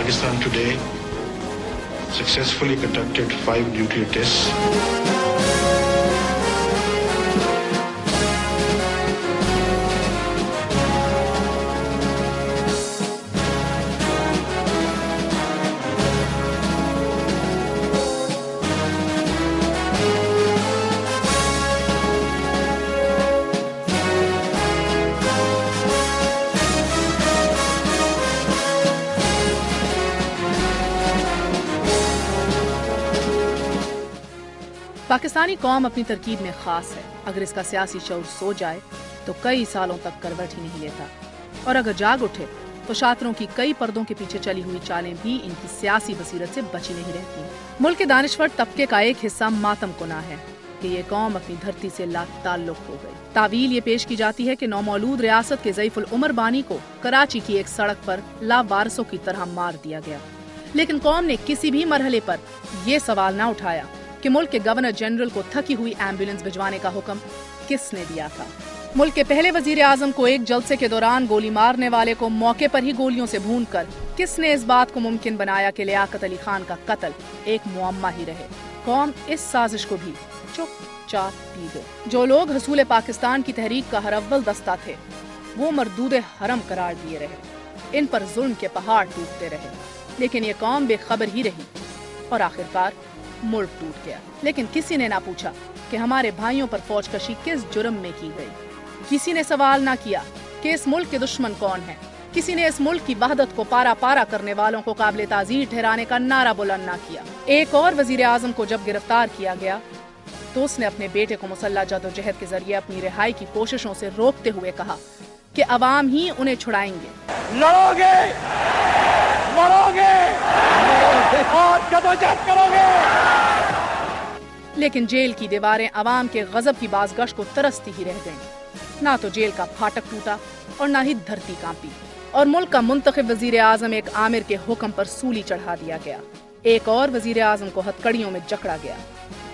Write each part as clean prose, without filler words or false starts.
Pakistan today successfully conducted 5 nuclear tests. Pakistani कौम अपनी तरकीब में खास है। अगर इसका सियासी शऊर सो जाए तो कई सालों तक करवट ही नहीं लेता, और अगर जाग उठे तो शातिरों की कई पर्दों के पीछे चली हुई चालें भी इनकी सियासी बसीरत से बची नहीं रहती। मुल्क के दानिश्वर तबके का एक हिस्सा मातम कुना है कि ये कौम अपनी धरती से लाताल्लुक हो गई। तावील ये पेश की जाती है कि नौमौलूद रियासत के ज़ईफुल उमर बानी को कराची की एक सड़क पर लावारसों की तरह मार दिया गया, लेकिन कौम ने किसी भी मरहले पर ये सवाल न उठाया कि मुल्क के गवर्नर जनरल को थकी हुई एम्बुलेंस भिजवाने का हुक्म किसने दिया था। मुल्क के पहले वजीर आजम को एक जलसे के दौरान गोली मारने वाले को मौके पर ही गोलियों से भूनकर किसने इस बात को मुमकिन बनाया कि लियाकत अली खान का कत्ल एक मुअम्मा ही रहे। कौम इस साजिश को भी चुपचाप पी गई। जो लोग हसूल पाकिस्तान की तहरीक का हर अव्वल दस्ता थे वो मरदूद हरम करार दिए रहे, इन पर जुल्म के पहाड़ टूटते रहे, लेकिन ये कौम बेखबर ही रही और आखिरकार मुल्क टूट गया। लेकिन किसी ने ना पूछा कि हमारे भाइयों पर फौजकशी किस जुर्म में की गई। किसी ने सवाल ना किया कि इस मुल्क के दुश्मन कौन हैं। किसी ने इस मुल्क की वहदत को पारा पारा करने वालों को काबिल ताज़ीर ठहराने का नारा बुलंद ना किया। एक और वजीर आजम को जब गिरफ्तार किया गया तो उसने अपने बेटे को मुसल्लह जदोजहद के जरिए अपनी रिहाई की कोशिशों से रोकते हुए कहा कि अवाम ही उन्हें छुड़ाएंगे। लड़ोगे, मरोगे और जदोजहद करोगे। लेकिन जेल की दीवारें अवाम के गजब की बाज़गश को तरसती ही रह गईं। ना तो जेल का फाटक टूटा और ना ही धरती कांपी, और मुल्क का मुंतखब वजीर आजम एक आमिर के हुक्म पर सूली चढ़ा दिया गया। एक और वजीर आजम को हथकड़ियों में जकड़ा गया,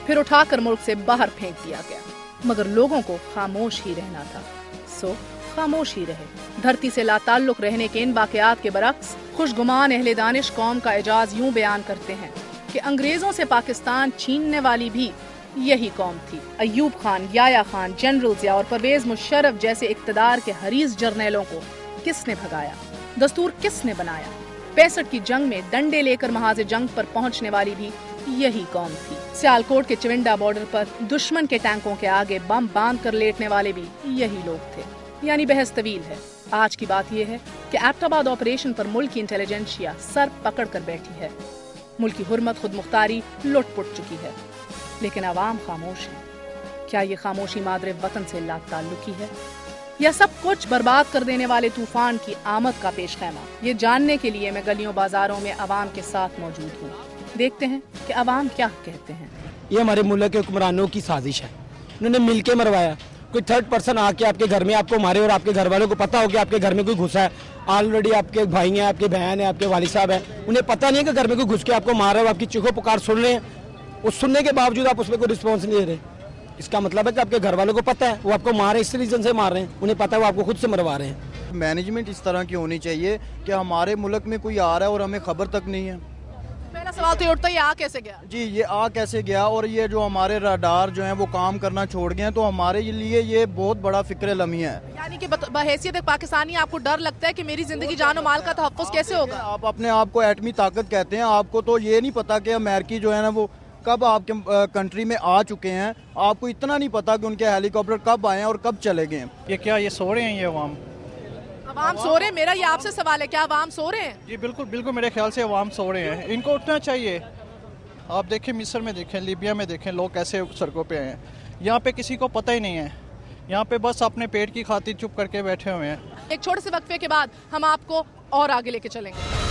फिर उठाकर मुल्क से बाहर फेंक दिया गया। मगर लोगों को खामोश ही रहना था, सो खामोश ही रहे। धरती से लाताल्लुक रहने के इन वाक़यात के बरक्स खुशगुमान अहले दानिश कौम का एजाज यूं बयान करते हैं कि अंग्रेजों से पाकिस्तान छीनने वाली भी यही कौम थी। अयूब खान, याया खान, जनरल ज़िया और परवेज मुशर्रफ जैसे इक़्तिदार के हरीस जर्नैलों को किसने भगाया, दस्तूर किसने बनाया। 65 की जंग में डंडे लेकर महाज़े जंग पर पहुंचने वाली भी यही कौम थी। सियालकोट के चिविंडा बॉर्डर पर दुश्मन के टैंकों के आगे बम बांध कर लेटने वाले भी यही लोग थे। यानी बहस तवील है। आज की बात यह है कि एबटाबाद ऑपरेशन पर मुल्क की इंटेलिजेंशिया सर पकड़ कर बैठी है। मुल्क की हुर्मत खुद मुख्तारी लुट पुट चुकी है, लेकिन आवाम खामोश है। क्या ये खामोशी मादरे वतन से लाताल्लुकी है, या सब कुछ बर्बाद कर देने वाले तूफान की आमद का पेश खैमा? ये जानने के लिए मैं गलियों बाजारों में अवाम के साथ मौजूद हूँ। देखते हैं कि अवाम क्या कहते हैं। ये हमारे मुल्क के हुक्मरानों की साजिश है, उन्होंने मिलके मरवाया। कोई थर्ड पर्सन आके आपके घर में आपको मारे और आपके घर वालों को पता हो कि आपके घर में कोई घुसा है। ऑलरेडी आपके भाई हैं, आपके बहन है, आपके वालिद साहब हैं, उन्हें पता नहीं है कि घर में कोई घुस के आपको मार रहा है। आपकी चीखों पुकार सुन रहे हैं, उस सुनने के बावजूद आप उसमें कोई रिस्पॉन्स नहीं दे रहे। इसका मतलब है कि आपके घर वालों को पता है वो आपको मार रहे हैं, इस रीजन से मार रहे हैं। उन्हें पता है वो आपको खुद से मरवा रहे हैं। मैनेजमेंट इस तरह की होनी चाहिए कि हमारे मुल्क में कोई आ रहा है और हमें खबर तक नहीं है। पहला सवाल तो ये उठता है, ये आ कैसे गया? जी, ये आ कैसे गया, और ये जो हमारे रडार जो हैं वो काम करना छोड़ गए हैं, तो हमारे लिए ये बहुत बड़ा फिक्र लम्ही है। यानी कि बहैसियत एक पाकिस्तानी आपको डर लगता है कि मेरी जिंदगी जान और माल का तहफ़्फ़ुज़ कैसे होगा? आप अपने आप को एटमी ताकत कहते हैं, आपको तो ये नहीं पता कि अमेरिकी जो है ना वो कब आपके कंट्री में आ चुके हैं। आपको इतना नहीं पता कि उनके हेलीकॉप्टर कब आए हैं और कब चले गए। ये क्या ये सो रहे हैं? ये अवाम सो रहे हैं? मेरा ये आपसे सवाल है, क्या अवाम सो रहे हैं? जी बिल्कुल बिल्कुल, मेरे ख्याल से अवाम सो रहे हैं। इनको उठना चाहिए। आप देखें, मिस्र में देखें, लीबिया में देखें, लोग कैसे सड़कों पे हैं। यहाँ पे किसी को पता ही नहीं है, यहाँ पे बस अपने पेट की खातिर चुप करके बैठे हुए हैं। एक छोटे से वक्फे के बाद हम आपको और आगे लेके चलेंगे।